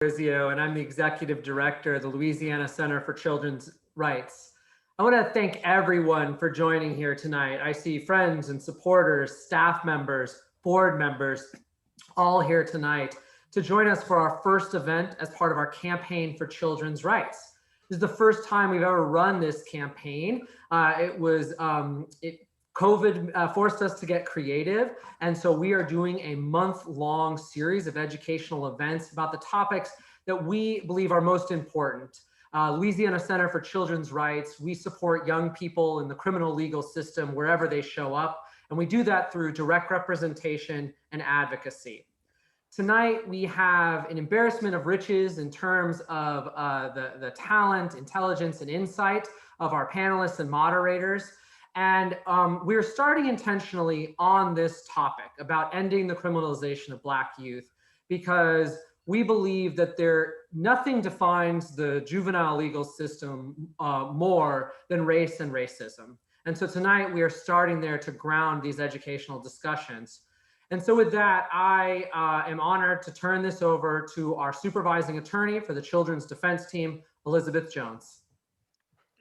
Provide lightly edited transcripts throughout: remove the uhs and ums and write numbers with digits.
And I'm the Executive Director of the Louisiana Center for Children's Rights. I want to thank everyone for joining here tonight. I see friends and supporters, staff members, board members, all here tonight to join us for our first event as part of our campaign for children's rights. This is the first time we've ever run this campaign. COVID forced us to get creative. And so we are doing a month-long series of educational events about the topics that we believe are most important. Louisiana Center for Children's Rights, we support young people in the criminal legal system wherever they show up. And we do that through direct representation and advocacy. Tonight, we have an embarrassment of riches in terms of the talent, intelligence, and insight of our panelists and moderators. And we're starting intentionally on this topic about ending the criminalization of Black youth, because we believe that nothing defines the juvenile legal system more than race and racism. And so tonight we are starting there to ground these educational discussions. And so with that, I am honored to turn this over to our supervising attorney for the Children's Defense Team, Elizabeth Jones.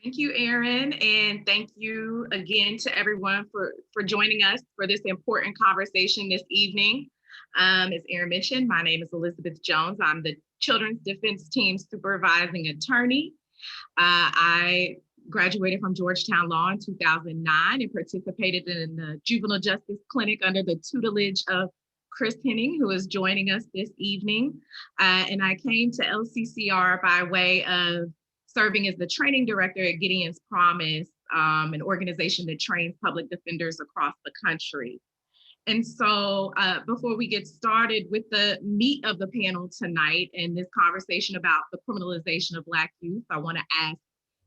Thank you, Aaron, and thank you again to everyone for joining us for this important conversation this evening. As Aaron mentioned, my name is Elizabeth Jones. I'm the Children's Defense Team Supervising Attorney. I graduated from Georgetown Law in 2009 and participated in the Juvenile Justice Clinic under the tutelage of Henning, who is joining us this evening. And I came to LCCR by way of serving as the training director at Gideon's Promise, an organization that trains public defenders across the country. And so before we get started with the meat of the panel tonight and this conversation about the criminalization of Black youth, I want to ask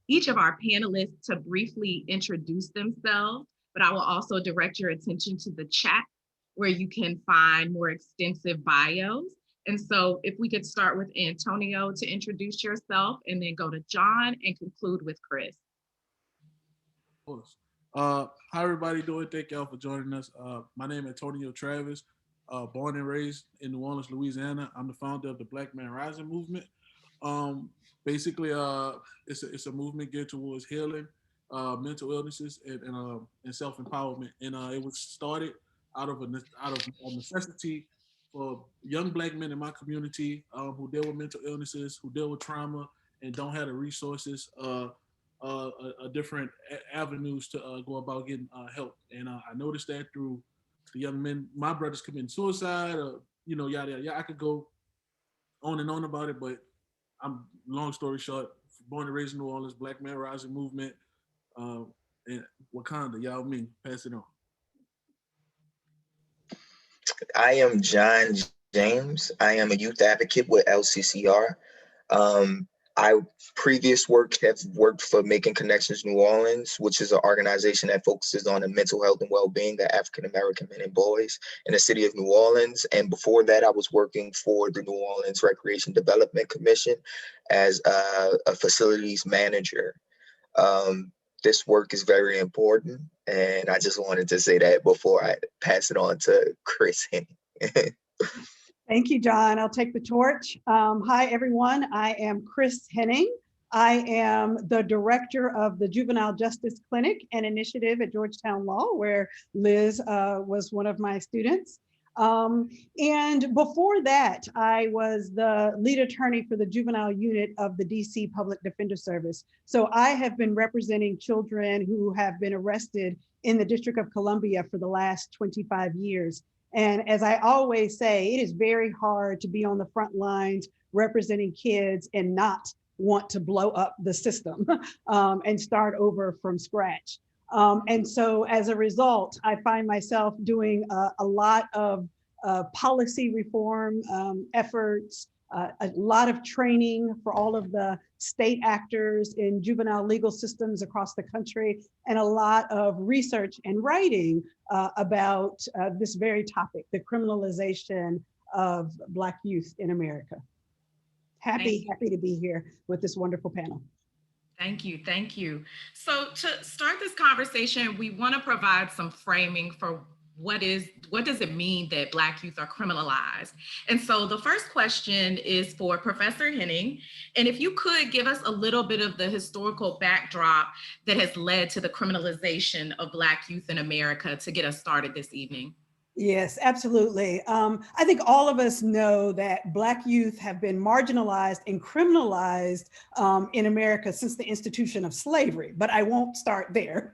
each of our panelists to briefly introduce themselves, but I will also direct your attention to the chat where you can find more extensive bios. And so if we could start with Antonio to introduce yourself and then go to John and conclude with Chris. Of course. How everybody doing? Thank y'all for joining us. My name is Antonio Travis, born and raised in New Orleans, Louisiana. I'm the founder of the Black Man Rising movement. Basically, it's a movement geared towards healing mental illnesses and self-empowerment. And it was started out of a necessity for young Black men in my community who deal with mental illnesses, who deal with trauma, and don't have the resources, different avenues to go about getting help. And I noticed that through the young men, my brothers committing suicide, yada, yada, yada. I could go on and on about it, but long story short, born and raised in New Orleans, Black Man Rising movement, and Wakanda, y'all mean, pass it on. I am John James. I am a youth advocate with LCCR. Previous work have worked for Making Connections New Orleans, which is an organization that focuses on the mental health and well-being of African-American men and boys in the city of New Orleans. And before that, I was working for the New Orleans Recreation Development Commission as a facilities manager. This work is very important, and I just wanted to say that before I pass it on to Chris Henning. Thank you, John. I'll take the torch. Hi, everyone. I am Chris Henning. I am the director of the Juvenile Justice Clinic and Initiative at Georgetown Law, where Liz was one of my students. And before that, I was the lead attorney for the juvenile unit of the DC Public Defender Service. So I have been representing children who have been arrested in the District of Columbia for the last 25 years. And as I always say, it is very hard to be on the front lines representing kids and not want to blow up the system and start over from scratch. And so as a result, I find myself doing a lot of policy reform efforts, a lot of training for all of the state actors in juvenile legal systems across the country, and a lot of research and writing about this very topic, the criminalization of Black youth in America. Happy to be here with this wonderful panel. Thank you, thank you. So to start this conversation, we want to provide some framing for what does it mean that Black youth are criminalized? And so the first question is for Professor Henning. And if you could give us a little bit of the historical backdrop that has led to the criminalization of Black youth in America to get us started this evening. Yes, absolutely. I think all of us know that Black youth have been marginalized and criminalized in America since the institution of slavery, but I won't start there.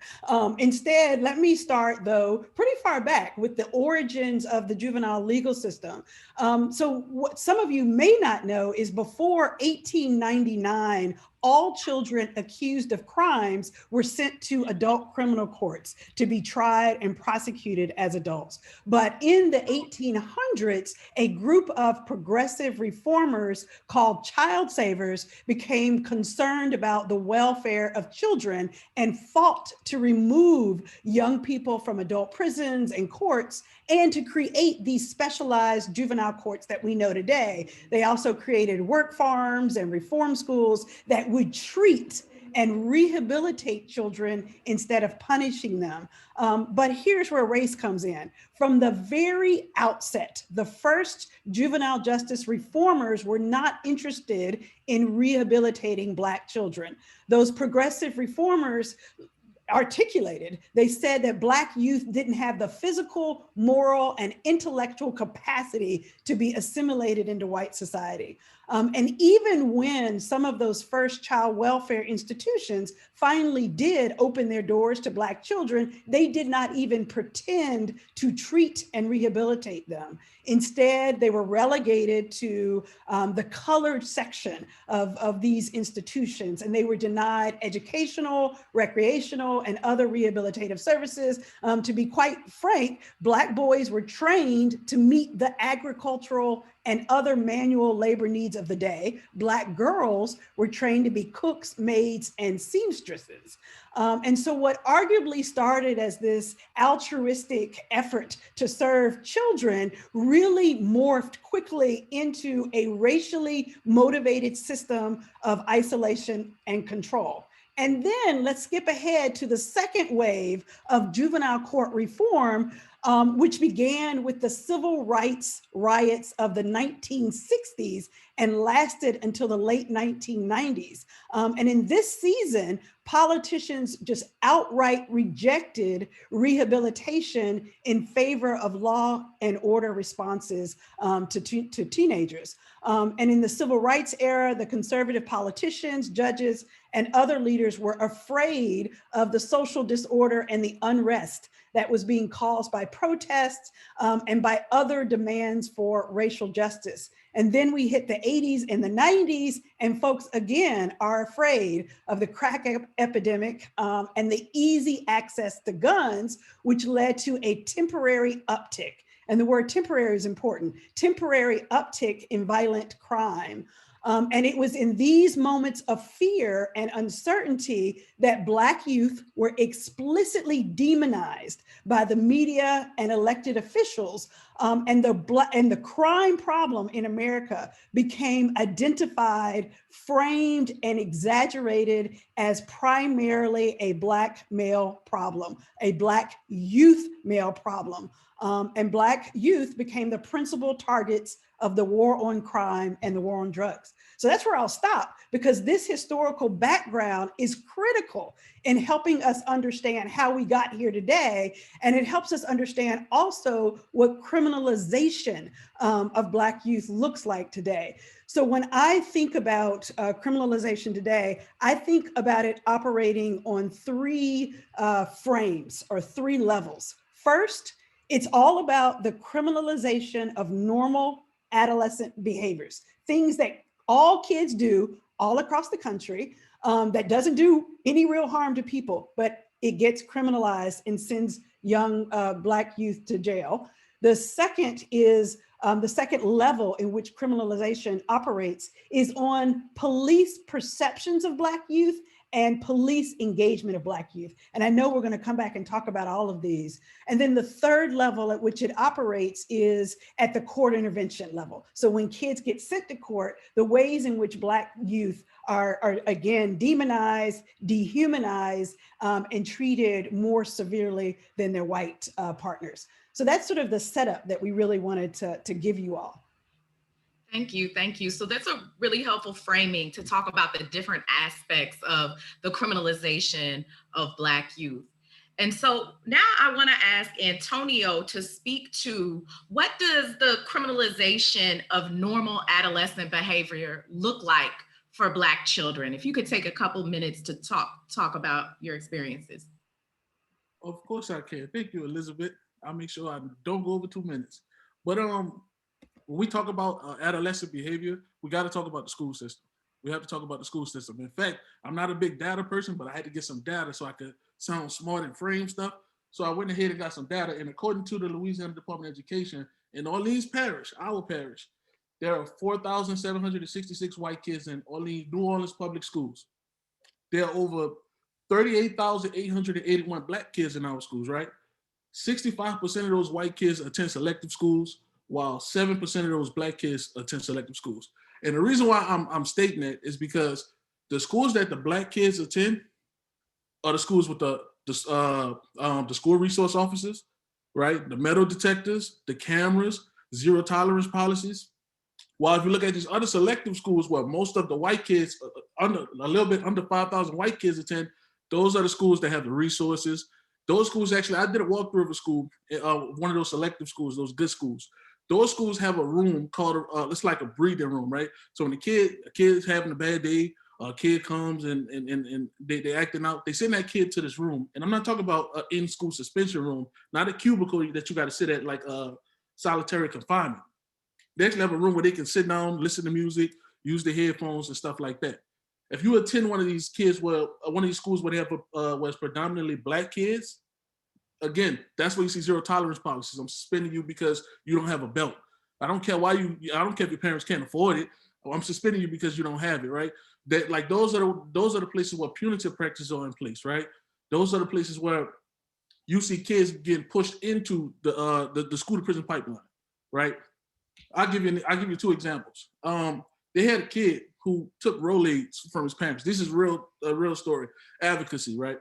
Instead, let me start, though, pretty far back with the origins of the juvenile legal system. So what some of you may not know is before 1899, all children accused of crimes were sent to adult criminal courts to be tried and prosecuted as adults. But in the 1800s, a group of progressive reformers called child savers became concerned about the welfare of children and fought to remove young people from adult prisons and courts and to create these specialized juvenile courts that we know today. They also created work farms and reform schools that would treat and rehabilitate children instead of punishing them. But here's where race comes in. From the very outset, the first juvenile justice reformers were not interested in rehabilitating Black children. Those progressive reformers articulated, they said that Black youth didn't have the physical, moral, and intellectual capacity to be assimilated into white society. And even when some of those first child welfare institutions finally did open their doors to Black children, they did not even pretend to treat and rehabilitate them. Instead, they were relegated to the colored section of these institutions, and they were denied educational, recreational, and other rehabilitative services. To be quite frank, Black boys were trained to meet the agricultural and other manual labor needs of the day. Black girls were trained to be cooks, maids, and seamstresses. And so what arguably started as this altruistic effort to serve children really morphed quickly into a racially motivated system of isolation and control. And then let's skip ahead to the second wave of juvenile court reform, which began with the civil rights riots of the 1960s and lasted until the late 1990s. And in this season, politicians just outright rejected rehabilitation in favor of law and order responses to teenagers. And in the civil rights era, the conservative politicians, judges, and other leaders were afraid of the social disorder and the unrest that was being caused by protests and by other demands for racial justice. And then we hit the 80s and the 90s, and folks again are afraid of the crack epidemic and the easy access to guns, which led to a temporary uptick. And the word temporary is important, temporary uptick in violent crime. And it was in these moments of fear and uncertainty that Black youth were explicitly demonized by the media and elected officials. And the crime problem in America became identified, framed, and exaggerated as primarily a Black male problem, a Black youth male problem. And Black youth became the principal targets of the war on crime and the war on drugs. So that's where I'll stop, because this historical background is critical in helping us understand how we got here today. And it helps us understand also what criminalization of Black youth looks like today. So when I think about criminalization today, I think about it operating on three frames or three levels. First, it's all about the criminalization of normal adolescent behaviors, things that all kids do all across the country that doesn't do any real harm to people, but it gets criminalized and sends young Black youth to jail. The second is the second level in which criminalization operates is on police perceptions of Black youth and police engagement of Black youth. And I know we're going to come back and talk about all of these. And then the third level at which it operates is at the court intervention level. So when kids get sent to court, the ways in which Black youth are again demonized, dehumanized, and treated more severely than their white partners. So that's sort of the setup that we really wanted to give you all. Thank you, thank you. So that's a really helpful framing to talk about the different aspects of the criminalization of Black youth. And so now I want to ask Antonio to speak to, what does the criminalization of normal adolescent behavior look like for Black children? If you could take a couple minutes to talk about your experiences. Of course I can. Thank you, Elizabeth. I'll make sure I don't go over 2 minutes. But when we talk about adolescent behavior, we got to talk about the school system. We have to talk about the school system. In fact, I'm not a big data person, but I had to get some data so I could sound smart and frame stuff. So I went ahead and got some data. And according to the Louisiana Department of Education, in Orleans Parish, our parish, there are 4,766 white kids in New Orleans public schools. There are over 38,881 Black kids in our schools, right? 65% of those white kids attend selective schools, while 7% of those Black kids attend selective schools. And the reason why I'm stating that is because the schools that the Black kids attend are the schools with the school resource officers, right? The metal detectors, the cameras, zero tolerance policies. While if you look at these other selective schools where most of the white kids, a little bit under 5,000 white kids attend, those are the schools that have the resources. Those schools, actually, I did a walkthrough of a school, one of those selective schools, those good schools. Those schools have a room called, it's like a breathing room, right? So when a kid's having a bad day, a kid comes and they acting out, they send that kid to this room. And I'm not talking about an in-school suspension room, not a cubicle that you got to sit at like solitary confinement. They actually have a room where they can sit down, listen to music, use the headphones and stuff like that. If you attend one of these kids, one of these schools where they have where it's predominantly Black kids, again, that's where you see zero tolerance policies. I'm suspending you because you don't have a belt. I don't care I don't care if your parents can't afford it. I'm suspending you because you don't have it, right? That, like, those are the places where punitive practices are in place, right? Those are the places where you see kids getting pushed into the school to prison pipeline, right? I'll give you 2 examples. They had a kid who took Rolaids from his parents. This is a real story, advocacy, right?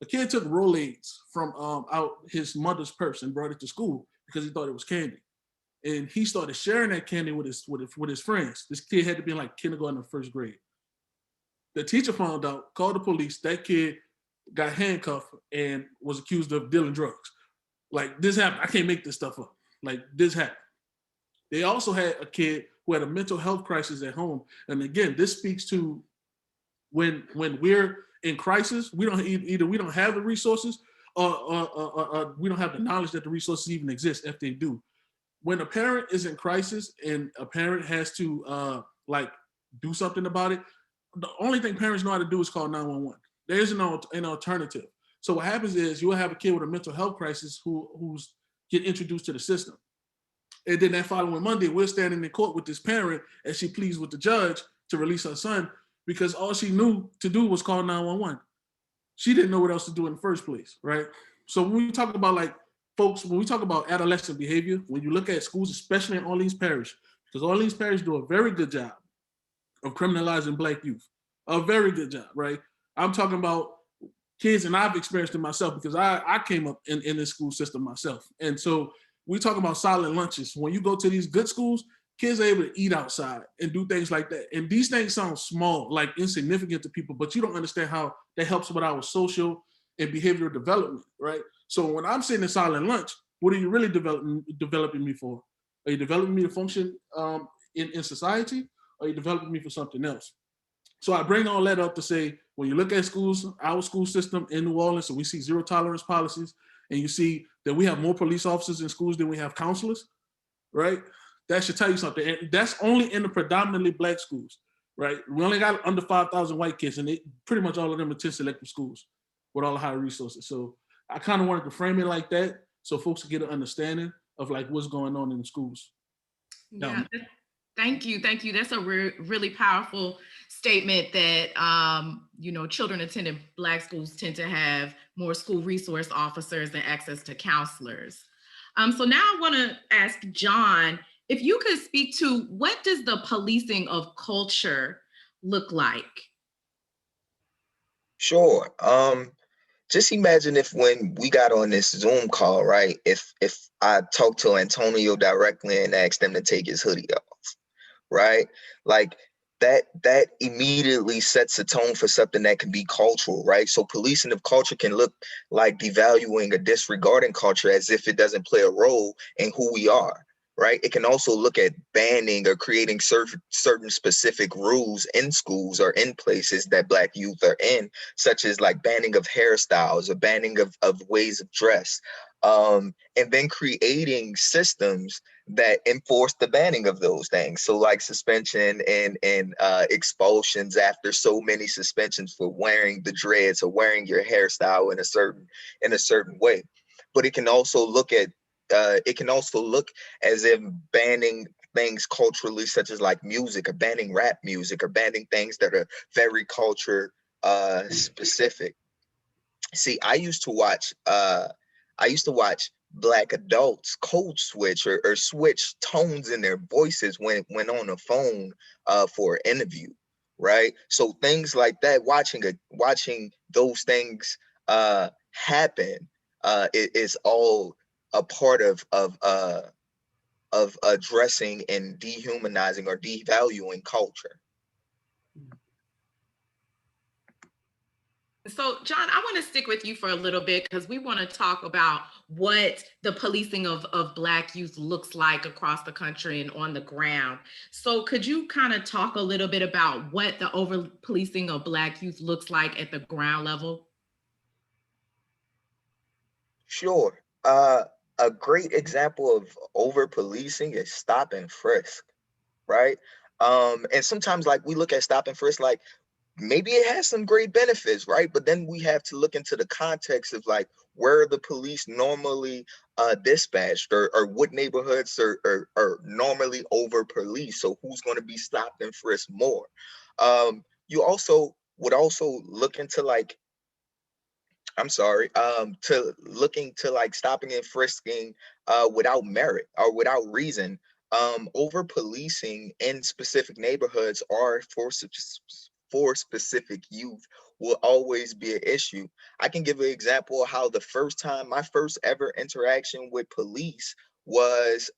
The kid took Rolaids from out his mother's purse and brought it to school because he thought it was candy. And he started sharing that candy with his friends. This kid had to be in like kindergarten or 1st grade. The teacher found out, called the police. That kid got handcuffed and was accused of dealing drugs. Like, this happened. I can't make this stuff up. Like, this happened. They also had a kid who had a mental health crisis at home. And again, this speaks to when we're in crisis, we don't have the resources or we don't have the knowledge that the resources even exist if they do. When a parent is in crisis and a parent has to do something about it, the only thing parents know how to do is call 911. There isn't an alternative. So what happens is you will have a kid with a mental health crisis who's get introduced to the system. And then that following Monday, we're standing in court with this parent and she pleads with the judge to release her son because all she knew to do was call 911. She didn't know what else to do in the first place, right? So when we talk about when we talk about adolescent behavior, when you look at schools, especially in Orleans Parish, because Orleans Parish do a very good job of criminalizing Black youth, a very good job, right? I'm talking about kids, and I've experienced it myself because I came up in this school system myself. And so we talk about silent lunches. When you go to these good schools, kids are able to eat outside and do things like that. And these things sound small, like insignificant to people, but you don't understand how that helps with our social and behavioral development, right? So when I'm sitting in silent lunch, what are you really developing me for? Are you developing me to function in society? Or are you developing me for something else? So I bring all that up to say, when you look at schools, our school system in New Orleans, so we see zero tolerance policies, and you see that we have more police officers in schools than we have counselors, right? That should tell you something. And that's only in the predominantly Black schools, right? We only got under 5,000 white kids, and pretty much all of them attend selective schools with all the high resources. So I kind of wanted to frame it like that so folks can get an understanding of like what's going on in the schools. Yeah, thank you. That's a really powerful statement that, children attending Black schools tend to have more school resource officers and access to counselors. So now I want to ask John, if you could speak to, what does the policing of culture look like? Sure. just imagine if when we got on this Zoom call, right? If I talked to Antonio directly and asked him to take his hoodie off, right? Like that immediately sets a tone for something that can be cultural, right? So policing of culture can look like devaluing or disregarding culture as if it doesn't play a role in who we are, right? It can also look at banning or creating certain specific rules in schools or in places that Black youth are in, such as like banning of hairstyles or banning of ways of dress, and then creating systems that enforce the banning of those things. So like suspension and expulsions after so many suspensions for wearing the dreads or wearing your hairstyle in a certain way. But it can also look as if banning things culturally, such as like music, or banning rap music, or banning things that are very culture specific. See, I used to watch Black adults code switch or switch tones in their voices when on the phone for an interview, right? So things like that, watching those things happen is all a part of addressing and dehumanizing or devaluing culture. So, John, I want to stick with you for a little bit because we want to talk about what the policing of Black youth looks like across the country and on the ground. So could you kind of talk a little bit about what the over policing of Black youth looks like at the ground level? Sure. A great example of over policing is stop and frisk, right? And sometimes like we look at stop and frisk like maybe it has some great benefits, right? But then we have to look into the context of like where the police normally dispatched, or what neighborhoods are normally over police. So who's going to be stopped and frisked more? You also would also look into like, to looking to like stopping and frisking without merit or without reason. Over policing in specific neighborhoods or for specific youth will always be an issue. I can give an example of how my first ever interaction with police was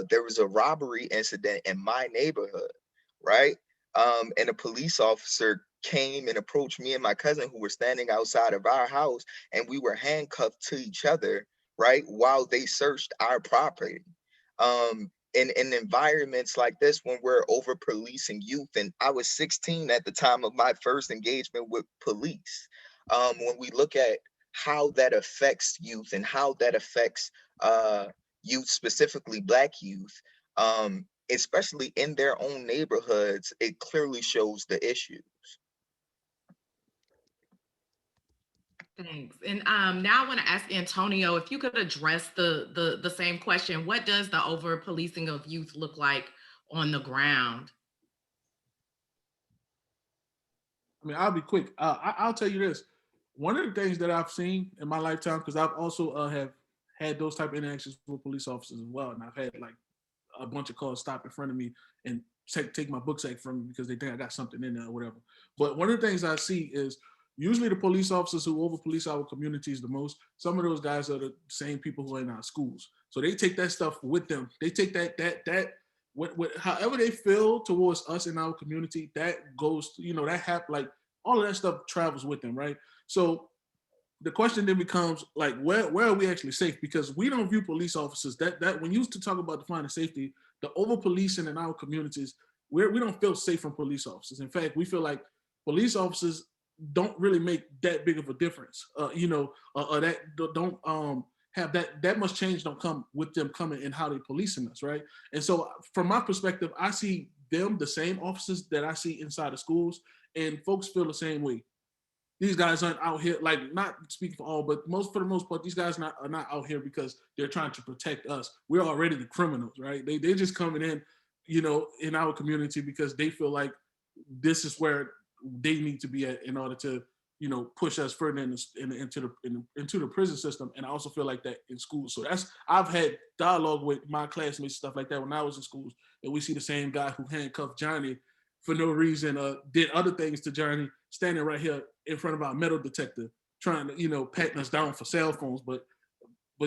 there was a robbery incident in my neighborhood, right? And a police officer came and approached me and my cousin who were standing outside of our house, and we were handcuffed to each other, right, while they searched our property. In environments like this, when we're over policing youth, and I was 16 at the time of my first engagement with police, when we look at how that affects youth and how that affects youth, specifically Black youth, especially in their own neighborhoods, it clearly shows the issues. Thanks. And now I want to ask Antonio if you could address the same question. What does the over policing of youth look like on the ground? I mean, I'll be quick. I'll tell you this. One of the things that I've seen in my lifetime, because I've also have had those type of interactions with police officers as well, and I've had like a bunch of cars stop in front of me and take my book sack from me because they think I got something in there or whatever. But one of the things I see is usually the police officers who over police our communities the most, some of those guys are the same people who are in our schools. So they take that stuff with them. They take however they feel towards us in our community, that goes, that happens, like all of that stuff travels with them, right? So the question then becomes like, where are we actually safe? Because we don't view police officers that when you used to talk about defining safety, the over policing in our communities, we don't feel safe from police officers. In fact, we feel like police officers don't really make that big of a difference, or that don't have that much change don't come with them coming and how they policing us, right? And so from my perspective, I see them the same officers that I see inside the schools, and folks feel the same way. These guys aren't out here, like, not speaking for all, but for the most part, these guys are not out here because they're trying to protect us. We're already the criminals, right? They're just coming in, in our community because they feel like this is where they need to be at in order to, push us further into the prison system. And I also feel like that in schools. So I've had dialogue with my classmates, stuff like that when I was in schools, and we see the same guy who handcuffed Johnny for no reason, did other things to Johnny, standing right here in front of our metal detector, trying to, you know, patting us down for cell phones, but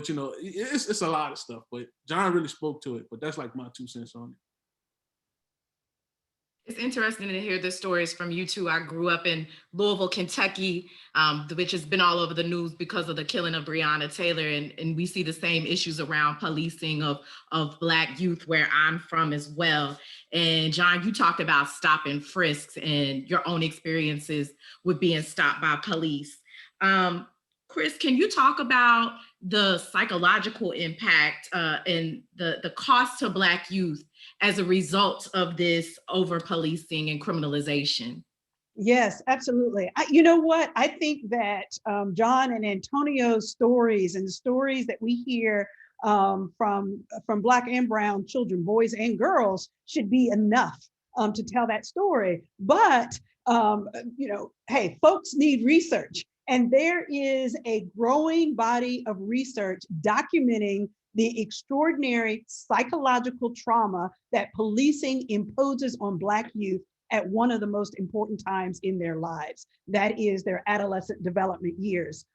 you know, it's a lot of stuff. But John really spoke to it. But that's like my 2 cents on it. It's interesting to hear the stories from you two. I grew up in Louisville, Kentucky, which has been all over the news because of the killing of Breonna Taylor. And we see the same issues around policing of Black youth where I'm from as well. And John, you talked about stop and frisks and your own experiences with being stopped by police. Chris, can you talk about the psychological impact and the cost to Black youth as a result of this over-policing and criminalization? Yes, absolutely. You know what? I think that John and Antonio's stories and the stories that we hear from Black and brown children, boys and girls, should be enough to tell that story. But, you know, hey, folks need research. And there is a growing body of research documenting the extraordinary psychological trauma that policing imposes on Black youth at one of the most important times in their lives. That is their adolescent development years.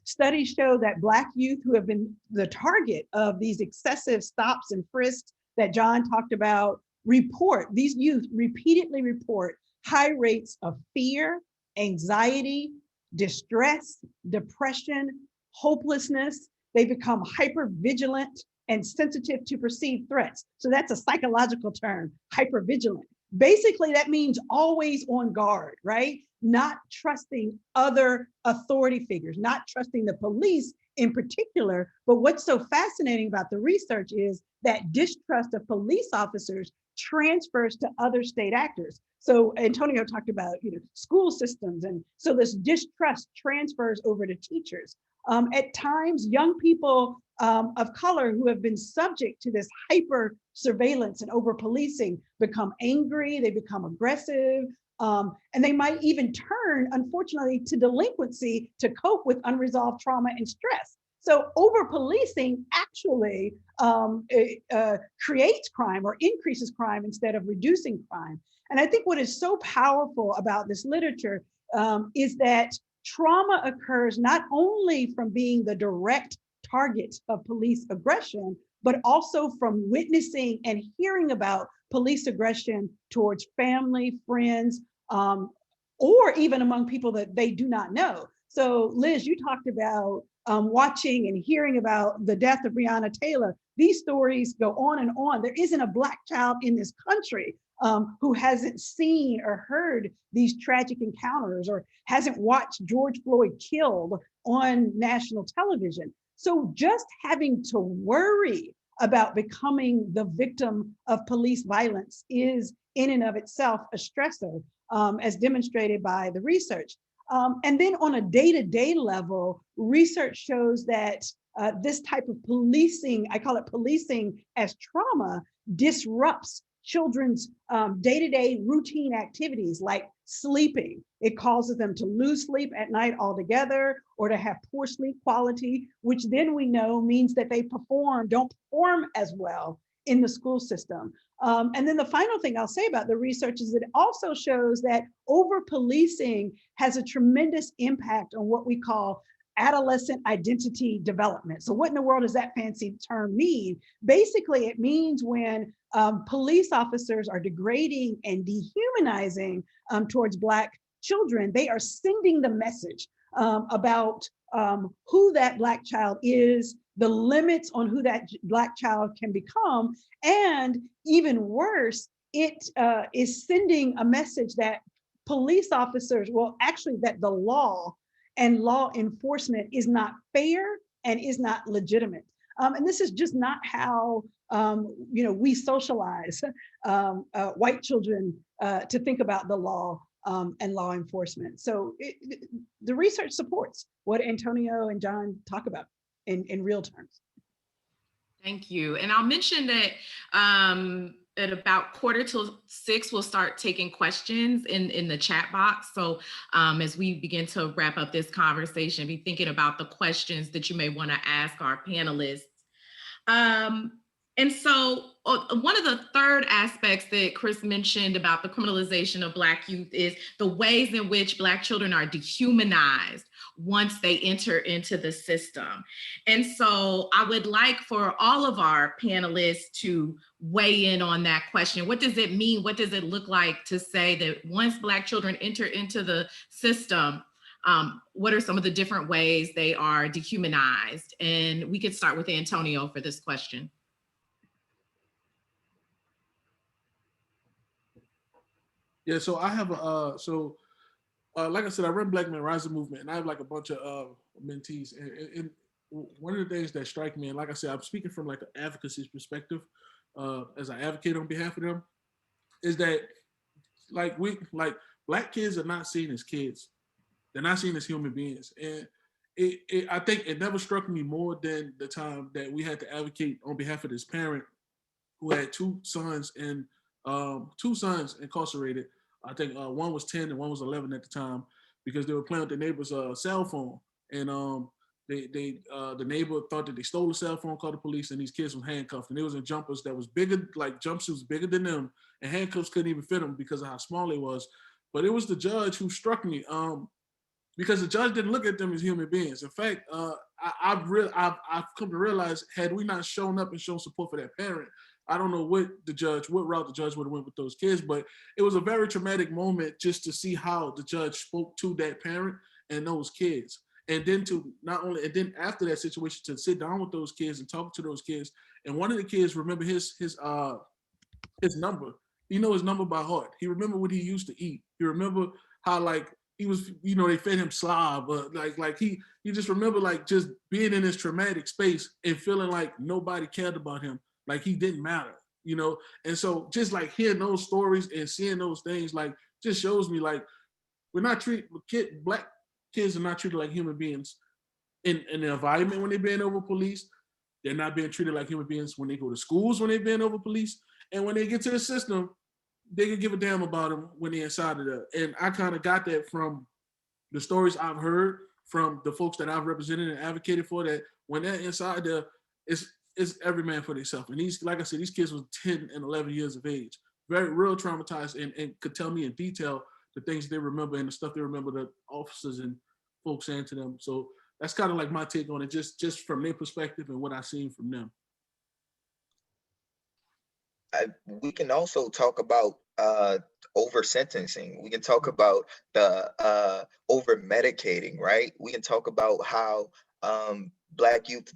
Studies show that Black youth who have been the target of these excessive stops and frisks that John talked about these youth repeatedly report high rates of fear, anxiety, distress, depression, hopelessness. They become hypervigilant and sensitive to perceived threats. So that's a psychological term, hypervigilant. Basically, that means always on guard, right? Not trusting other authority figures, not trusting the police in particular. But what's so fascinating about the research is that distrust of police officers transfers to other state actors. So Antonio talked about, you know, school systems. And so this distrust transfers over to teachers. At times, young people of color who have been subject to this hyper surveillance and over policing become angry, they become aggressive, and they might even turn, unfortunately, to delinquency to cope with unresolved trauma and stress. So over policing actually creates crime or increases crime instead of reducing crime. And I think what is so powerful about this literature is that trauma occurs not only from being the direct target of police aggression, but also from witnessing and hearing about police aggression towards family, friends, or even among people that they do not know. So Liz, you talked about watching and hearing about the death of Breonna Taylor. These stories go on and on. There isn't a Black child in this country who hasn't seen or heard these tragic encounters or hasn't watched George Floyd killed on national television. So just having to worry about becoming the victim of police violence is in and of itself a stressor, as demonstrated by the research. And then on a day-to-day level, research shows that this type of policing, I call it policing as trauma, disrupts children's day-to-day routine activities like sleeping. It causes them to lose sleep at night altogether or to have poor sleep quality, which then we know means that they don't perform as well in the school system. And then the final thing I'll say about the research is it also shows that over-policing has a tremendous impact on what we call adolescent identity development. So what in the world does that fancy term mean? Basically, it means when police officers are degrading and dehumanizing towards Black children, they are sending the message about who that Black child is, the limits on who that Black child can become, and even worse, it is sending a message that police officers, well, actually that the law and law enforcement is not fair and is not legitimate. And this is just not how we socialize white children to think about the law and law enforcement. So the research supports what Antonio and John talk about in real terms. Thank you. And I'll mention that at about 5:45, we'll start taking questions in the chat box. So as we begin to wrap up this conversation, be thinking about the questions that you may want to ask our panelists. And so one of the third aspects that Chris mentioned about the criminalization of Black youth is the ways in which Black children are dehumanized once they enter into the system. And so I would like for all of our panelists to weigh in on that question. What does it mean? What does it look like to say that once Black children enter into the system, what are some of the different ways they are dehumanized? And we could start with Antonio for this question. Yeah, so I have a like I said, I run Black Men Rising movement, and I have like a bunch of mentees. And one of the things that strike me, and like I said, I'm speaking from like an advocacy perspective, as I advocate on behalf of them, is that like Black kids are not seen as kids; they're not seen as human beings. And I think it never struck me more than the time that we had to advocate on behalf of this parent who had two sons incarcerated. I think one was 10 and one was 11 at the time, because they were playing with their neighbor's cell phone, and the neighbor thought that they stole the cell phone, called the police, and these kids were handcuffed, and they was in jumpers that was bigger, like jumpsuits bigger than them, and handcuffs couldn't even fit them because of how small they was. But it was the judge who struck me, because the judge didn't look at them as human beings. In fact, I've come to realize, had we not shown up and shown support for that parent, I don't know what route the judge would have went with those kids, but it was a very traumatic moment just to see how the judge spoke to that parent and those kids. And then after that situation, to sit down with those kids and talk to those kids. And one of the kids remember his number. He know his number by heart. He remember what he used to eat. He remember how like he was, they fed him slob, but like he just remember like just being in this traumatic space and feeling like nobody cared about him. Like he didn't matter, And so just like hearing those stories and seeing those things, like just shows me like we're not Black kids are not treated like human beings in the environment when they're being over policed. They're not being treated like human beings when they go to schools, when they're being over policed. And when they get to the system, they can give a damn about them when they're inside of there. And I kind of got that from the stories I've heard from the folks that I've represented and advocated for, that when they're inside there, it's every man for themselves. And these, like I said, these kids was 10 and 11 years of age, very real traumatized, and could tell me in detail the things they remember and the stuff they remember the officers and folks saying to them. So that's kind of like my take on it, just from their perspective and what I've seen from them. We can also talk about over sentencing. We can talk about the over medicating, right? We can talk about how Black youth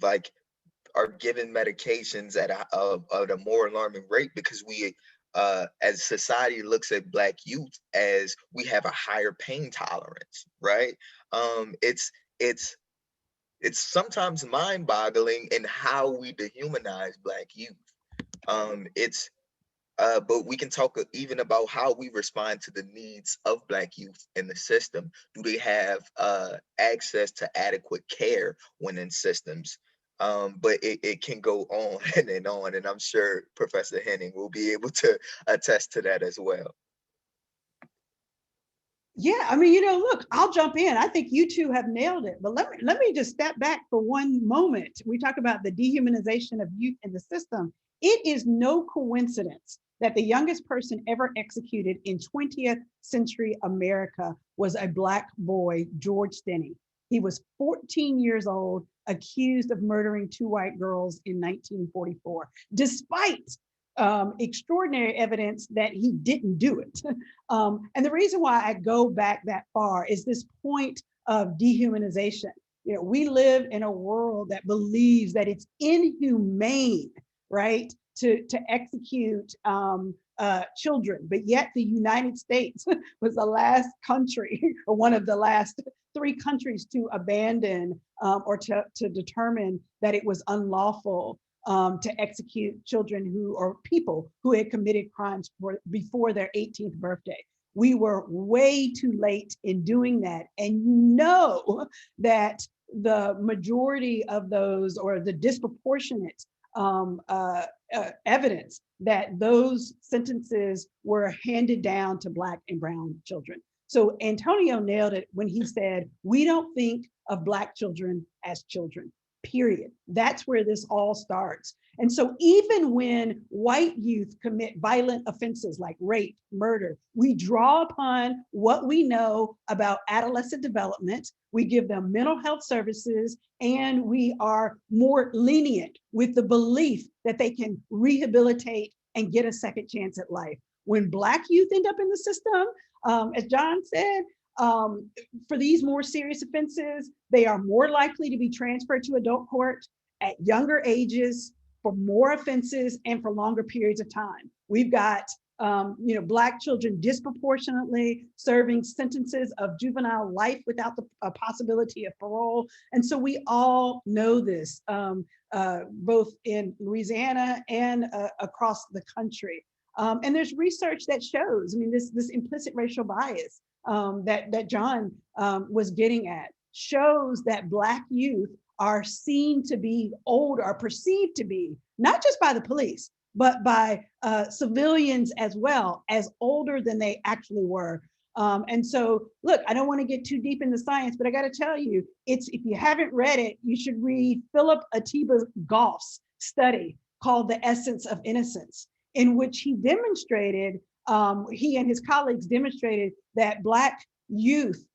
are given medications at a more alarming rate, because we as society looks at Black youth as we have a higher pain tolerance, right? It's sometimes mind-boggling in how we dehumanize Black youth. But we can talk even about how we respond to the needs of Black youth in the system. Do they have access to adequate care when in systems? But it can go on, and I'm sure Professor Henning will be able to attest to that as well. Yeah, I mean, look, I'll jump in. I think you two have nailed it. But let me just step back for one moment. We talk about the dehumanization of youth in the system. It is no coincidence that the youngest person ever executed in 20th century America was a Black boy, George Stinney. He was 14 years old, accused of murdering 2 white girls in 1944, despite extraordinary evidence that he didn't do it. And the reason why I go back that far is this point of dehumanization. We live in a world that believes that it's inhumane, right, to execute children, but yet the United States was the last country, or one of the last 3 countries to abandon or to determine that it was unlawful to execute children or people who had committed crimes before their 18th birthday. We were way too late in doing that. And that the majority of those, or the disproportionate evidence that those sentences were handed down to Black and brown children. So Antonio nailed it when he said, we don't think of Black children as children. period. That's where this all starts. And so even when white youth commit violent offenses like rape, murder, we draw upon what we know about adolescent development. We give them mental health services, and we are more lenient with the belief that they can rehabilitate and get a second chance at life. When Black youth end up in the system, as John said, for these more serious offenses, they are more likely to be transferred to adult court at younger ages for more offenses and for longer periods of time. We've got Black children disproportionately serving sentences of juvenile life without the possibility of parole. And so we all know this, both in Louisiana and across the country. And there's research that shows, this implicit racial bias that John was getting at shows that Black youth are seen to be old, or perceived to be, not just by the police, but by civilians as well, as older than they actually were. And so, look, I don't want to get too deep in the science, but I got to tell you, if you haven't read it, you should read Philip Atiba Goff's study called The Essence of Innocence, in which he demonstrated, he and his colleagues demonstrated that Black youth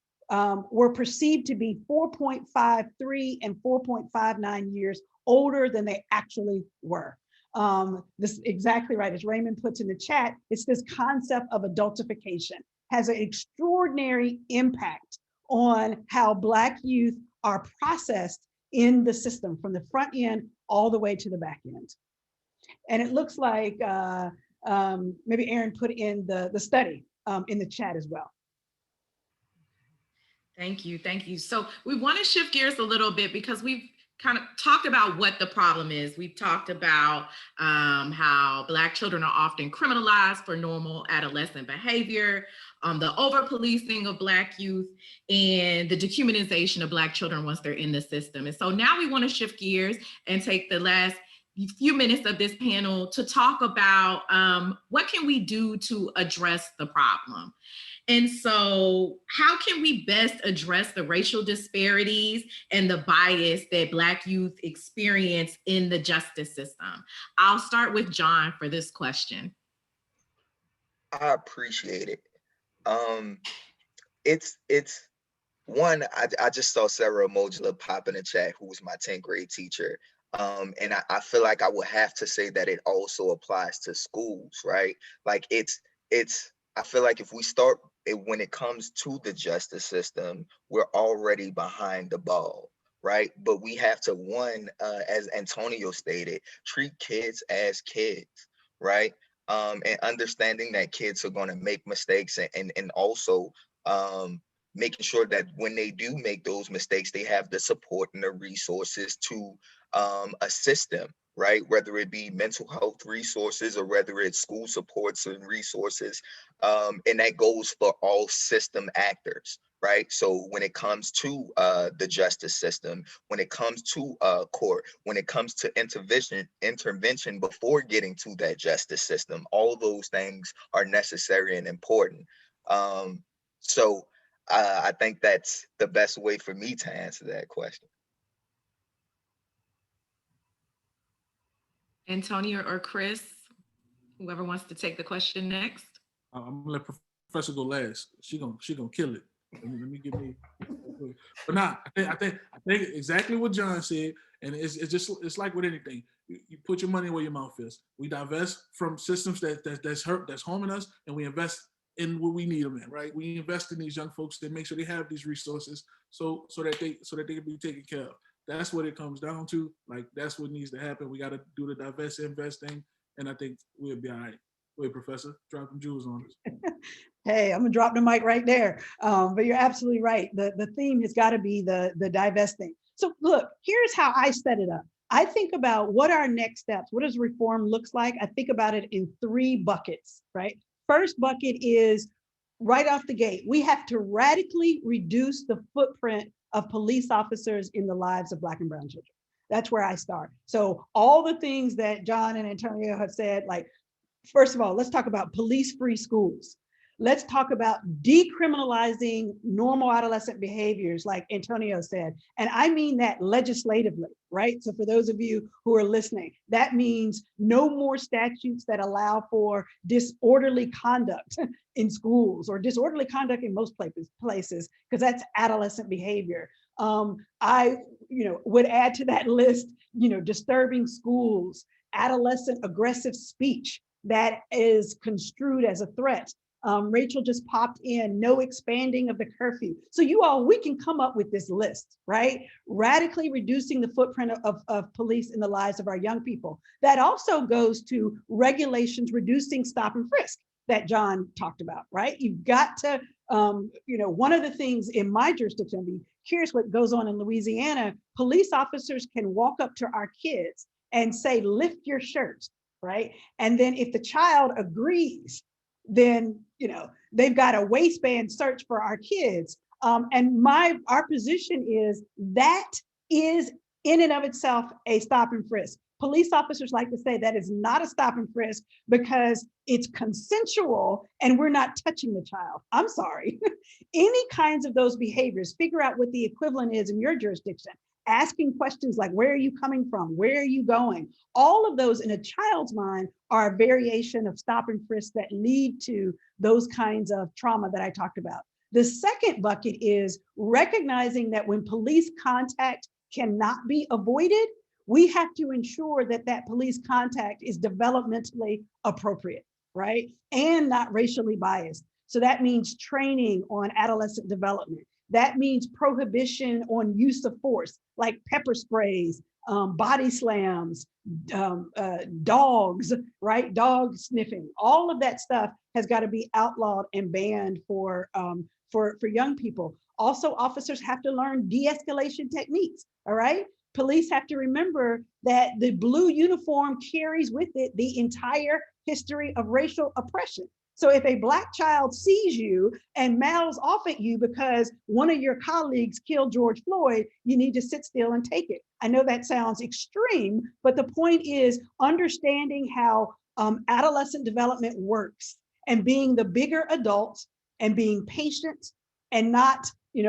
were perceived to be 4.53 and 4.59 years older than they actually were. This is exactly right. As Raymond puts in the chat, it's this concept of adultification has an extraordinary impact on how Black youth are processed in the system from the front end all the way to the back end. And it looks like maybe Aaron put in the study in the chat as well. Thank you. So we want to shift gears a little bit because we've kind of talked about what the problem is. We've talked about how Black children are often criminalized for normal adolescent behavior, the over-policing of Black youth, and the dehumanization of Black children once they're in the system. And so now we want to shift gears and take the last few minutes of this panel to talk about what can we do to address the problem. And so how can we best address the racial disparities and the bias that Black youth experience in the justice system? I'll start with John for this question. I appreciate it. It's one, I just saw Sarah Modular pop in the chat, who was my 10th grade teacher. And I feel like I would have to say that it also applies to schools, right? Like I feel like if we start when it comes to the justice system, we're already behind the ball, right? But we have to, one, as Antonio stated, treat kids as kids, right? And understanding that kids are going to make mistakes, and also making sure that when they do make those mistakes, they have the support and the resources to assist them, right? Whether it be mental health resources or whether it's school supports and resources. And that goes for all system actors, right? So when it comes to the justice system, when it comes to court, when it comes to intervention before getting to that justice system, all those things are necessary and important. So I think that's the best way for me to answer that question. Antonio or Chris, whoever wants to take the question next. I'm gonna let Professor go last. She gonna kill it. Let me give me. But nah, I think exactly what John said, and it's like with anything. You put your money where your mouth is. We divest from systems that's harming us, and we invest in what we need them in, right? We invest in these young folks to make sure they have these resources, so that they can be taken care of. That's what it comes down to. Like, that's what needs to happen. We got to do the divest investing, and I think we'll be all right. Wait, Professor, drop some jewels on us. Hey, I'm gonna drop the mic right there. But you're absolutely right. The theme has got to be the divesting. So look, here's how I set it up. I think about what our next steps, what does reform looks like? I think about it in 3 buckets, right? First bucket is right off the gate. We have to radically reduce the footprint of police officers in the lives of Black and brown children. That's where I start. So all the things that John and Antonio have said, like, first of all, let's talk about police-free schools. Let's talk about decriminalizing normal adolescent behaviors, like Antonio said. And I mean that legislatively, right? So for those of you who are listening, that means no more statutes that allow for disorderly conduct in schools, or disorderly conduct in most places, because that's adolescent behavior. I would add to that list, disturbing schools, adolescent aggressive speech that is construed as a threat. Rachel just popped in, no expanding of the curfew. So we can come up with this list, right? Radically reducing the footprint of police in the lives of our young people. That also goes to regulations reducing stop and frisk that John talked about, right? You've got to, one of the things in my jurisdiction, I'd be curious what goes on in Louisiana, police officers can walk up to our kids and say, lift your shirt, right? And then if the child agrees, then they've got a waistband search for our kids. And our position is that is in and of itself a stop and frisk. Police officers like to say that is not a stop and frisk because it's consensual and we're not touching the child. I'm sorry. Any kinds of those behaviors, figure out what the equivalent is in your jurisdiction. Asking questions like, where are you coming from? Where are you going? All of those in a child's mind are a variation of stop and frisk that lead to those kinds of trauma that I talked about. The second bucket is recognizing that when police contact cannot be avoided, we have to ensure that that police contact is developmentally appropriate, right? And not racially biased. So that means training on adolescent development. That means prohibition on use of force, like pepper sprays, body slams, dogs, right? Dog sniffing. All of that stuff has got to be outlawed and banned for young people. Also, officers have to learn de-escalation techniques, all right? Police have to remember that the blue uniform carries with it the entire history of racial oppression. So if a Black child sees you and mouths off at you because one of your colleagues killed George Floyd, you need to sit still and take it. I know that sounds extreme, but the point is understanding how adolescent development works and being the bigger adult and being patient and not,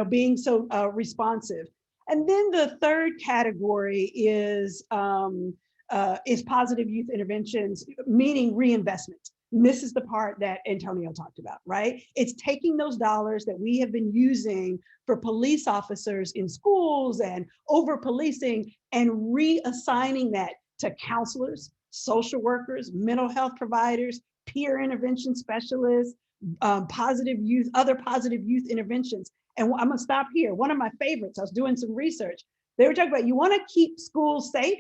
being so responsive. And then the third category is positive youth interventions, meaning reinvestment. And this is the part that Antonio talked about, right? It's taking those dollars that we have been using for police officers in schools and over policing and reassigning that to counselors, social workers, mental health providers, peer intervention specialists, positive youth, other positive youth interventions. And I'm gonna stop here. One of my favorites, I was doing some research. They were talking about, you wanna keep schools safe?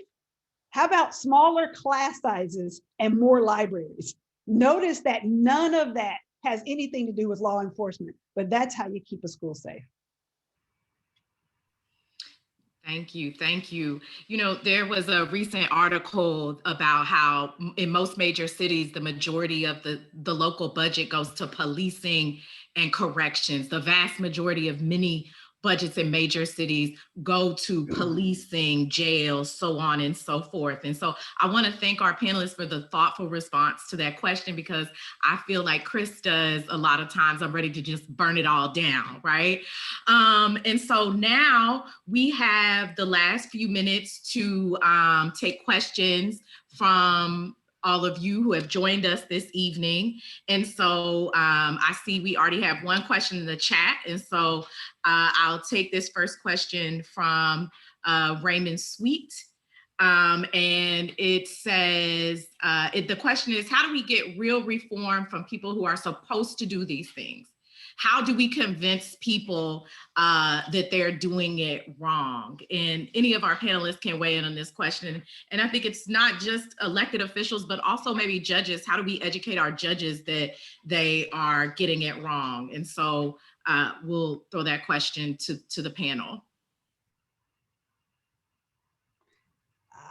How about smaller class sizes and more libraries? Notice that none of that has anything to do with law enforcement, but that's how you keep a school safe. Thank you. Thank you. There was a recent article about how in most major cities, the majority of the local budget goes to policing and corrections. The vast majority of many budgets in major cities go to policing, jails, so on and so forth. And so I want to thank our panelists for the thoughtful response to that question, because I feel like Chris does a lot of times. I'm ready to just burn it all down, right? And so now we have the last few minutes to take questions from all of you who have joined us this evening. And so I see we already have one question in the chat. And so I'll take this first question from Raymond Sweet. And it says, the question is, how do we get real reform from people who are supposed to do these things? How do we convince people that they're doing it wrong? And any of our panelists can weigh in on this question. And I think it's not just elected officials, but also maybe judges. How do we educate our judges that they are getting it wrong? And so we'll throw that question to the panel.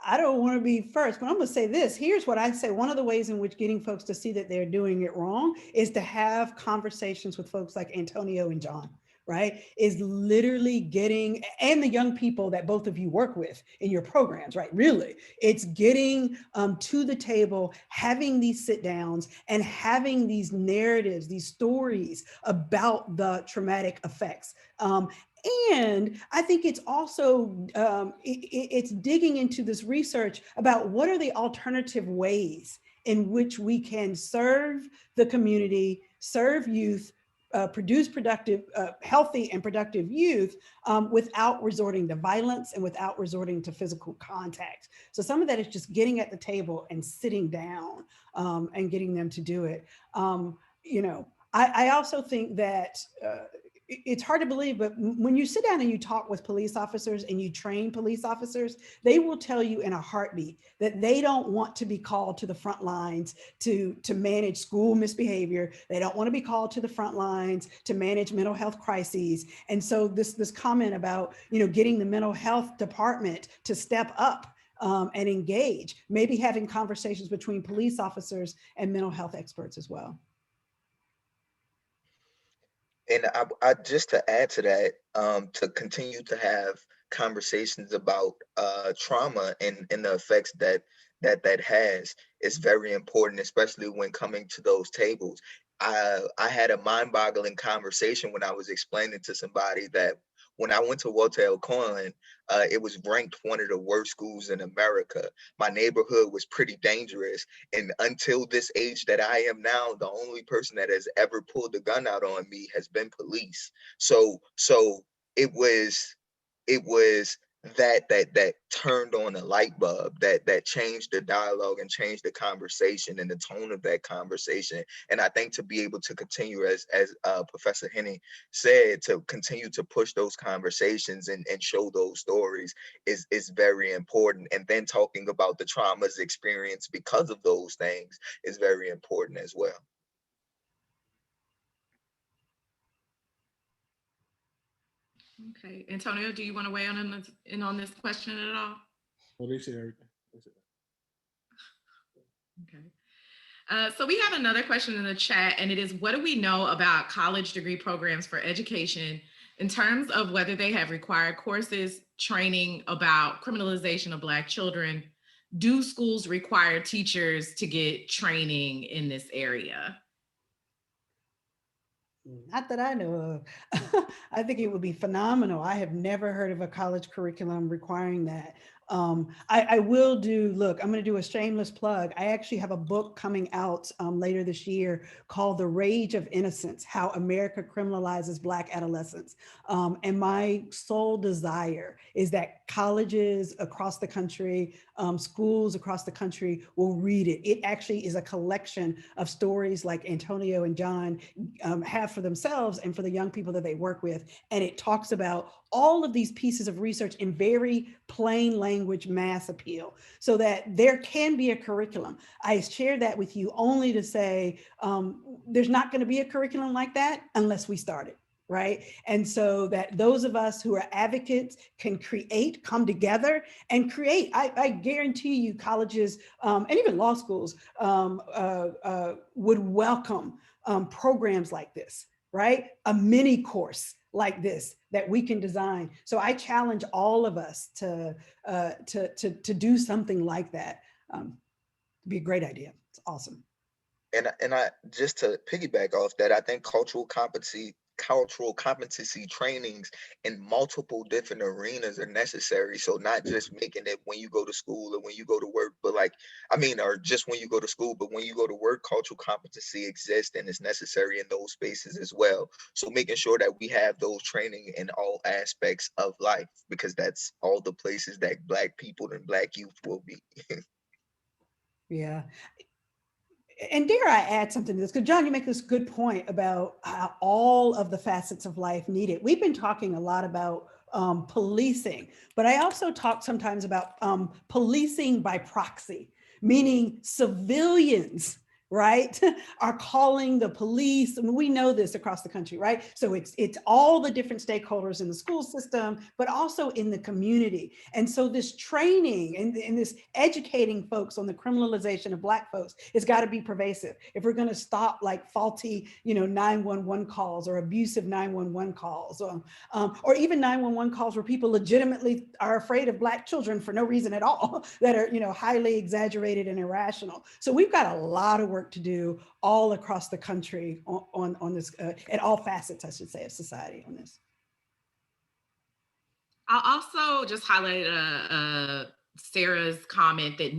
I don't want to be first, but I'm going to say this. Here's what I say. One of the ways in which getting folks to see that they're doing it wrong is to have conversations with folks like Antonio and John, right, is literally getting, and the young people that both of you work with in your programs, right, really, it's getting to the table, having these sit downs and having these narratives, these stories about the traumatic effects. And I think it's also, it's digging into this research about what are the alternative ways in which we can serve the community, serve youth, produce productive, healthy and productive youth without resorting to violence and without resorting to physical contact. So some of that is just getting at the table and sitting down and getting them to do it. You know, I also think that it's hard to believe, but when you sit down and you talk with police officers and you train police officers, they will tell you in a heartbeat that they don't want to be called to the front lines to manage school misbehavior. They don't want to be called to the front lines to manage mental health crises. And so this comment about, you know, getting the mental health department to step up and engage, maybe having conversations between police officers and mental health experts as well. And I just to add to that, to continue to have conversations about trauma and the effects that has is very important, especially when coming to those tables. I had a mind-boggling conversation when I was explaining to somebody that when I went to Walter L. Cohen, it was ranked one of the worst schools in America. My neighborhood was pretty dangerous. And until this age that I am now, the only person that has ever pulled a gun out on me has been police. So it was that turned on a light bulb that changed the dialogue and changed the conversation and the tone of that conversation. And I think to be able to continue, as Professor Henning said, to continue to push those conversations and show those stories is very important. And then talking about the traumas experienced because of those things is very important as well. Okay, Antonio, do you want to weigh in on this question at all? Well, they say everything. Okay. So we have another question in the chat, and it is, what do we know about college degree programs for education in terms of whether they have required courses, training about criminalization of Black children? Do schools require teachers to get training in this area? Not that I know of. I think it would be phenomenal. I have never heard of a college curriculum requiring that. I will do, look, I'm going to do a shameless plug. I actually have a book coming out later this year called The Rage of Innocence, How America Criminalizes Black Adolescents. And my sole desire is that colleges across the country, schools across the country will read it. It actually is a collection of stories like Antonio and John have for themselves and for the young people that they work with. And it talks about all of these pieces of research in very plain language mass appeal so that there can be a curriculum. I share that with you only to say there's not going to be a curriculum like that unless we start it. Right. And so that those of us who are advocates can come together and create. I guarantee you colleges and even law schools would welcome programs like this, right? A mini course like this that we can design. So I challenge all of us to do something like that. It'd be a great idea. It's awesome. And I just to piggyback off that, I think cultural competency trainings in multiple different arenas are necessary. So not just making it when you go to school or when you go to work, but or just when you go to school, but when you go to work, cultural competency exists and is necessary in those spaces as well. So making sure that we have those training in all aspects of life, because that's all the places that Black people and Black youth will be. Yeah. And dare I add something to this? Because John, you make this good point about how all of the facets of life need it. We've been talking a lot about policing, but I also talk sometimes about policing by proxy, meaning civilians right, are calling the police. I mean, we know this across the country, right? So it's all the different stakeholders in the school system, but also in the community. And so this training and this educating folks on the criminalization of Black folks has got to be pervasive. If we're going to stop like faulty, 911 calls or abusive 911 calls, or even 911 calls where people legitimately are afraid of Black children for no reason at all, that are, highly exaggerated and irrational. So we've got a lot of work to do all across the country on this, at all facets, I should say, of society on this. I'll also just highlight Sarah's comment that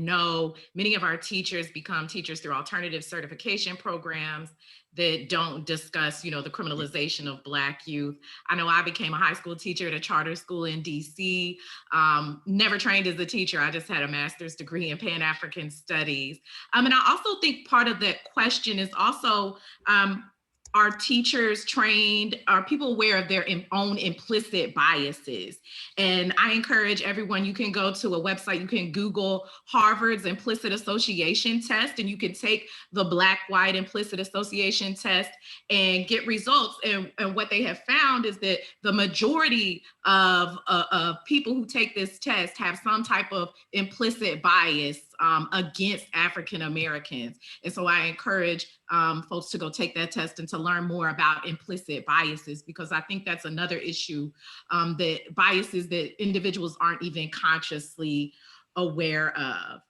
many of our teachers become teachers through alternative certification programs that don't discuss, the criminalization of Black youth. I know I became a high school teacher at a charter school in DC, never trained as a teacher. I just had a master's degree in Pan-African studies. And I also think part of that question is also, are teachers trained? Are people aware of their own implicit biases? And I encourage everyone, you can go to a website, you can Google Harvard's implicit association test, and you can take the Black-White implicit association test and get results. And what they have found is that the majority of people who take this test have some type of implicit bias against African Americans. And so I encourage folks to go take that test and to learn more about implicit biases, because I think that's another issue, that biases that individuals aren't even consciously aware of.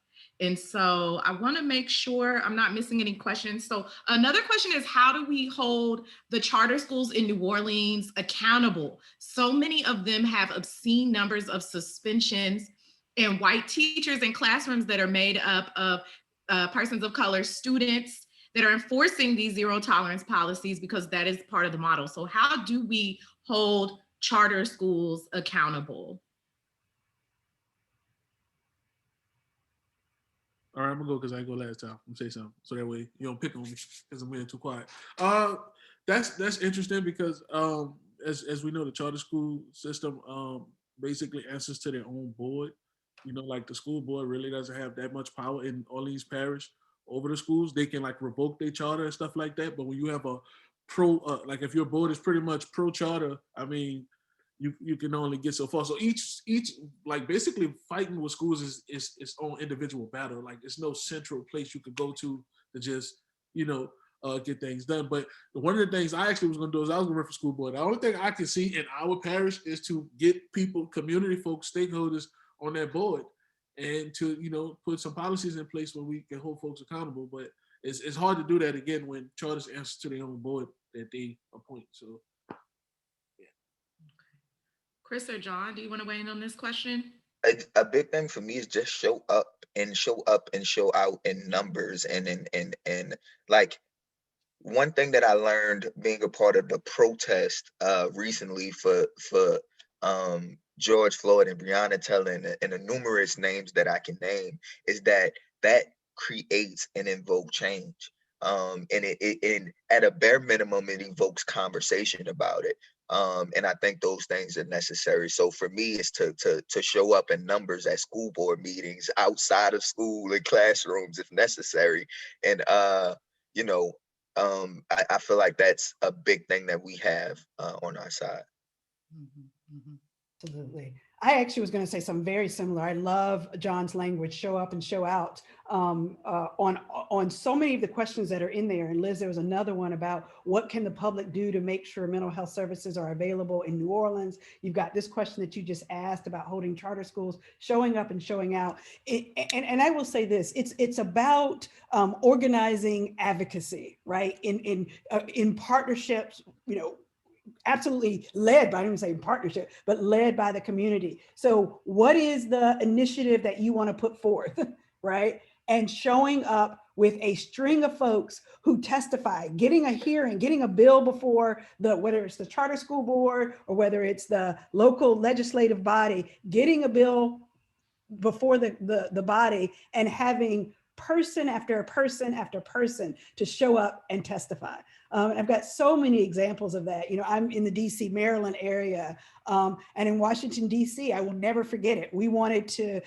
And so I want to make sure I'm not missing any questions. So another question is, how do we hold the charter schools in New Orleans accountable? So many of them have obscene numbers of suspensions, and white teachers in classrooms that are made up of persons of color, students that are enforcing these zero tolerance policies, because that is part of the model. So how do we hold charter schools accountable? All right, I'm gonna go because I didn't go last time. I'm gonna say something so that way you don't pick on me because I'm being too quiet. That's interesting because as we know, the charter school system basically answers to their own board. Like the school board really doesn't have that much power in Orleans Parish over the schools. They can like revoke their charter and stuff like that. But when you have a like if your board is pretty much pro charter, I mean, you can only get so far. So each like basically fighting with schools is its own individual battle. Like there's no central place you could go to just get things done. But one of the things I actually was going to do is I was going to run for school board. The only thing I can see in our parish is to get people, community folks, stakeholders on that board, and to put some policies in place where we can hold folks accountable. But it's hard to do that again when charters answer to their own board that they appoint. So yeah. Chris or John, do you want to weigh in on this question? A big thing for me is just show up and show out in numbers and like one thing that I learned being a part of the protest recently for George Floyd and Breonna Taylor and the numerous names that I can name is that creates and invoke change. And it at a bare minimum, it evokes conversation about it. And I think those things are necessary. So for me, it's to show up in numbers at school board meetings, outside of school, in classrooms if necessary. And I feel like that's a big thing that we have on our side. Mm-hmm, mm-hmm. Absolutely. I actually was going to say something very similar. I love John's language, show up and show out, on so many of the questions that are in there. And Liz, there was another one about what can the public do to make sure mental health services are available in New Orleans. You've got this question that you just asked about holding charter schools, showing up and showing out. And I will say this, it's about organizing advocacy, right? In partnerships, absolutely led by, I don't even say partnership, but led by the community. So what is the initiative that you want to put forth, right? And showing up with a string of folks who testify, getting a hearing, getting a bill before whether it's the charter school board or whether it's the local legislative body, getting a bill before the body and having person after person after person to show up and testify. I've got so many examples of that. You know, I'm in the DC, Maryland area, and in Washington, DC, I will never forget it. We wanted to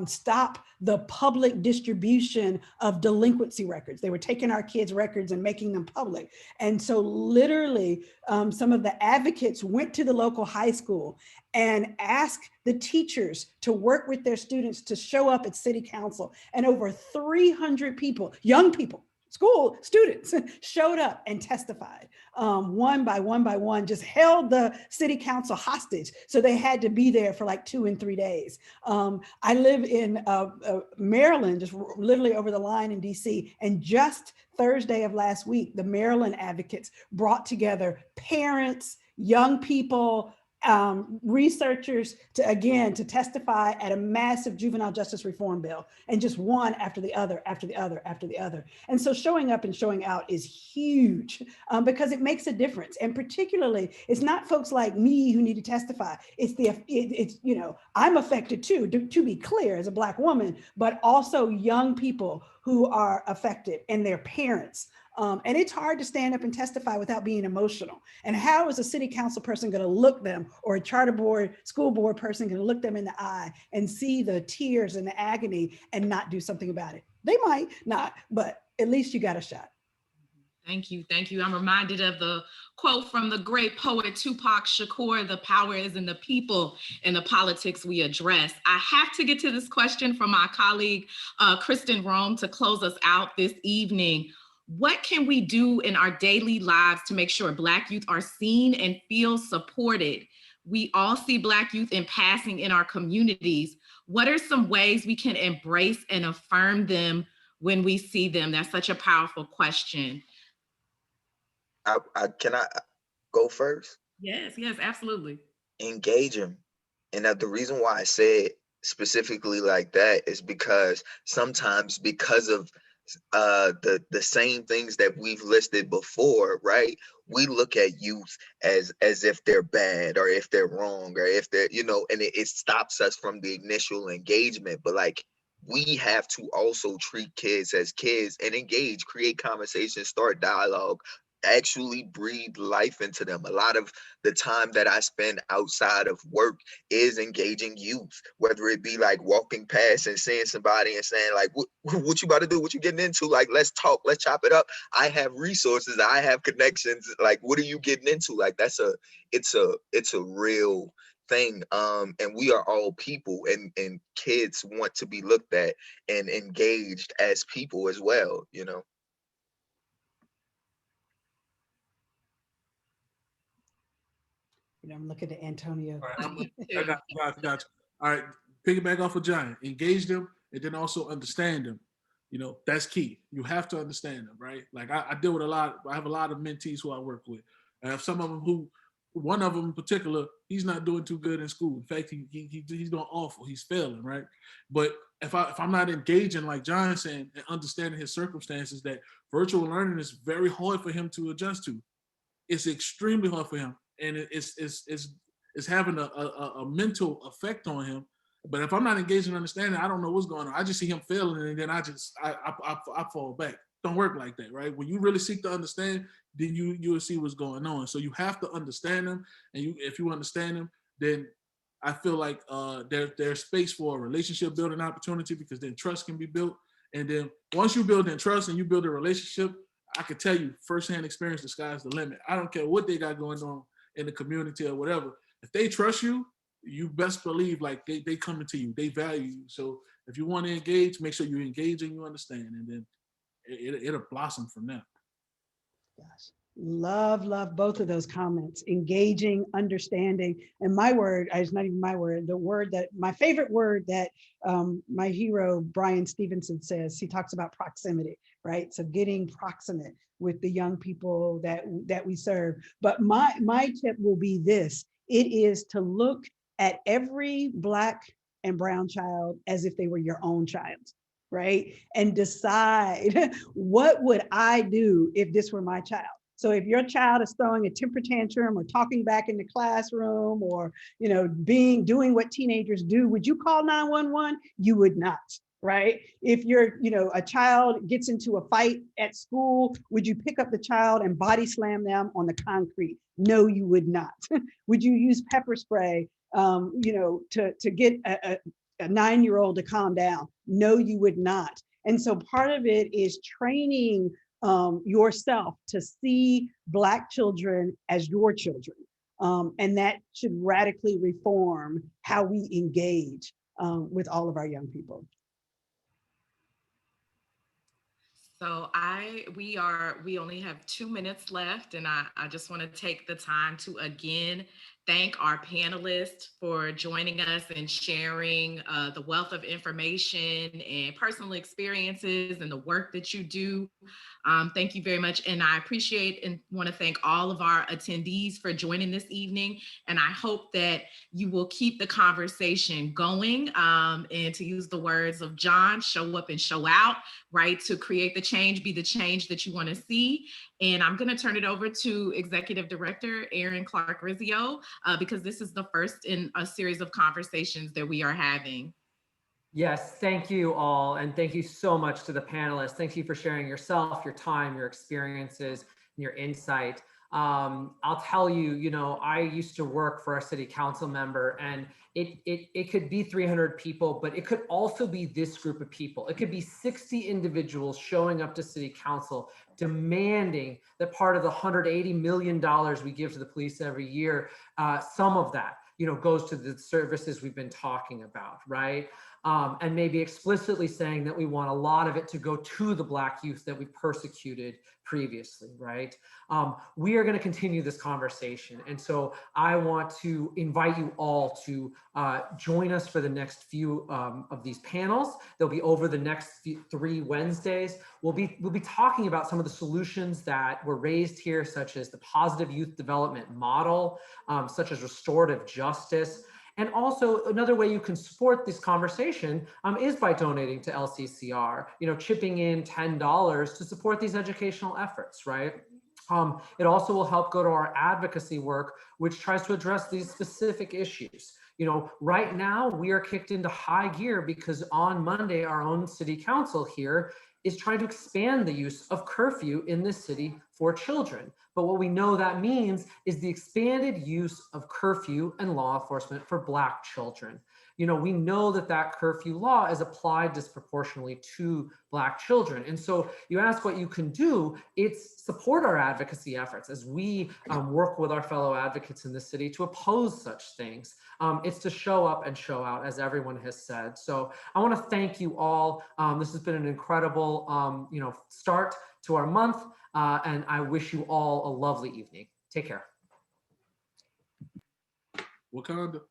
stop the public distribution of delinquency records. They were taking our kids' records and making them public. And so literally, some of the advocates went to the local high school and asked the teachers to work with their students to show up at city council. And over 300 people, young people, school students, showed up and testified. One by one, just held the city council hostage. So they had to be there for like 2 and 3 days. I live in Maryland, just literally over the line in DC. And just Thursday of last week, the Maryland advocates brought together parents, young people, researchers to testify at a massive juvenile justice reform bill, and just one after the other, after the other, after the other. And so showing up and showing out is huge because it makes a difference. And particularly, it's not folks like me who need to testify. It's you know, I'm affected too, to be clear, as a Black woman, but also young people who are affected and their parents. And it's hard to stand up and testify without being emotional. And how is a city council person going to look them, or a charter board, school board person going to look them in the eye and see the tears and the agony and not do something about it? They might not, but at least you got a shot. Thank you. Thank you. I'm reminded of the quote from the great poet Tupac Shakur: "The power is in the people and the politics we address." I have to get to this question from my colleague, Kristin Rome, to close us out this evening. What can we do in our daily lives to make sure Black youth are seen and feel supported? We all see Black youth in passing in our communities. What are some ways we can embrace and affirm them when we see them? That's such a powerful question. Can I go first? Yes, absolutely. Engage them. And the reason why I say it specifically like that is because sometimes, because of the same things that we've listed before, right? We look at youth as if they're bad, or if they're wrong, or if they're, you know, and it stops us from the initial engagement. But like, we have to also treat kids as kids and engage, create conversation, start dialogue, actually breathe life into them. A lot of the time that I spend outside of work is engaging youth, whether it be like walking past and seeing somebody and saying like, what you about to do? What you getting into? Like, let's talk, let's chop it up. I have resources, I have connections. Like, what are you getting into? Like, it's a real thing. And we are all people, and kids want to be looked at and engaged as people as well, you know. You know, I'm looking at Antonio. All right, I got you. All right, piggyback off of John. Engage them, and then also understand them. You know, that's key. You have to understand them, right? Like I deal with I have a lot of mentees who I work with. I have some of them one of them in particular, he's not doing too good in school. In fact, he's doing awful. He's failing, right? But if I'm not engaging, like John saying, and understanding his circumstances, that virtual learning is very hard for him to adjust to. It's extremely hard for him. And it's having a mental effect on him. But if I'm not engaged in understanding, I don't know what's going on. I just see him failing, and then I fall back. Don't work like that, right? When you really seek to understand, then you'll see what's going on. So you have to understand them, and if you understand them, then I feel like there's space for a relationship building opportunity, because then trust can be built. And then once you build in trust and you build a relationship, I can tell you firsthand experience, the sky's the limit. I don't care what they got going on in the community or whatever. If they trust you, you best believe like they coming to you, they value you. So if you want to engage, make sure you engage and you understand, and then it'll blossom from there. Gosh, love both of those comments. Engaging, understanding, and it's not even my word, my favorite word that my hero Brian Stevenson says. He talks about proximity, right? So getting proximate with the young people that we serve. But my tip will be this: it is to look at every Black and brown child as if they were your own child, right? And decide, what would I do if this were my child? So if your child is throwing a temper tantrum or talking back in the classroom, or, you know, doing what teenagers do, would you call 911? You would not. right? If you're, a child gets into a fight at school, would you pick up the child and body slam them on the concrete? No, you would not. Would you use pepper spray, to get a 9-year-old to calm down? No, you would not. And so part of it is training yourself to see Black children as your children. And that should radically reform how we engage with all of our young people. So we only have 2 minutes left, and I just want to take the time to again thank our panelists for joining us and sharing the wealth of information and personal experiences and the work that you do. Thank you very much. And I appreciate and want to thank all of our attendees for joining this evening. And I hope that you will keep the conversation going. And to use the words of John, show up and show out, right? To create the change, be the change that you want to see. And I'm going to turn it over to Executive Director Erin Clark-Rizzio, because this is the first in a series of conversations that we are having. Yes, thank you all. And thank you so much to the panelists. Thank you for sharing yourself, your time, your experiences, and your insight. I'll tell you, I used to work for a city council member, and it could be 300 people, but it could also be this group of people. It could be 60 individuals showing up to city council demanding that part of the $180 million we give to the police every year, some of that, goes to the services we've been talking about, right? And maybe explicitly saying that we want a lot of it to go to the Black youth that we've persecuted previously, right? We are going to continue this conversation. And so I want to invite you all to join us for the next few of these panels. They'll be over the next 3 Wednesdays. We'll be talking about some of the solutions that were raised here, such as the positive youth development model, such as restorative justice. And also another way you can support this conversation is by donating to LCCR, chipping in $10 to support these educational efforts, right? It also will help go to our advocacy work, which tries to address these specific issues. Right now we are kicked into high gear because on Monday, our own city council here is trying to expand the use of curfew in this city for children. But what we know that means is the expanded use of curfew and law enforcement for Black children. We know that curfew law is applied disproportionately to Black children. And so you ask what you can do, it's support our advocacy efforts as we work with our fellow advocates in the city to oppose such things. It's to show up and show out, as everyone has said. So I want to thank you all. This has been an incredible, start to our month. And I wish you all a lovely evening. Take care. Wakanda.